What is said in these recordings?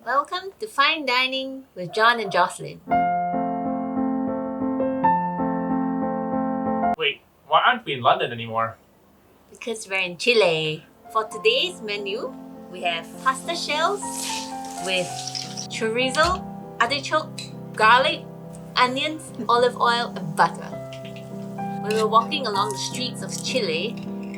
Welcome to Fine Dining with John and Jocelyn. Wait, why aren't we in London anymore? Because we're in Chile. For today's menu, we have pasta shells with chorizo, artichoke, garlic, onions, olive oil, and butter. When we were walking along the streets of Chile,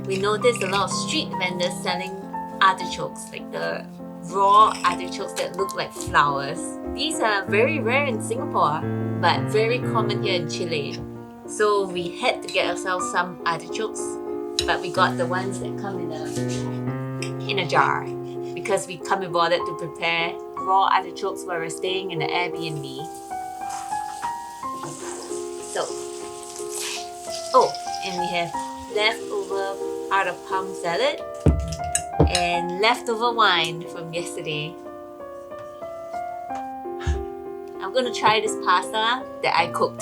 we noticed a lot of street vendors selling artichokes, like the raw artichokes that look like flowers. These are very rare in Singapore, but very common here in Chile. So we had to get ourselves some artichokes, but we got the ones that come in a jar because we can't be bothered to prepare raw artichokes while we're staying in the Airbnb. And we have leftover out of palm salad and leftover wine from yesterday. I'm gonna try this pasta that I cooked.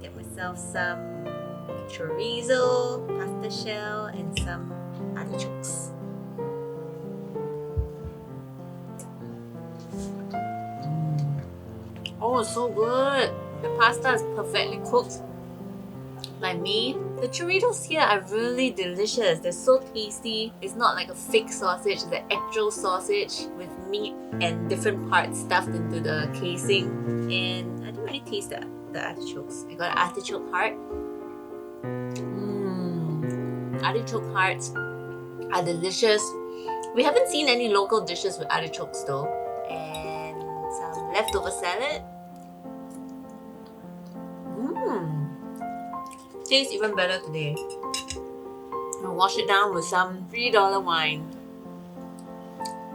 Get myself some chorizo, pasta shell, and some artichokes. Oh, it's so good! The pasta is perfectly cooked by me. The churritos here are really delicious. They're so tasty. It's not like a fake sausage, it's an actual sausage with meat and different parts stuffed into the casing. And I didn't really taste the artichokes. I got an artichoke heart. Artichoke hearts are delicious. We haven't seen any local dishes with artichokes though. And some leftover salad. Tastes even better today. I'll wash it down with some $3 wine.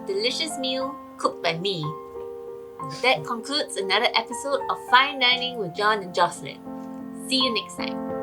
Delicious meal cooked by me. That concludes another episode of Fine Dining with John and Jocelyn. See you next time.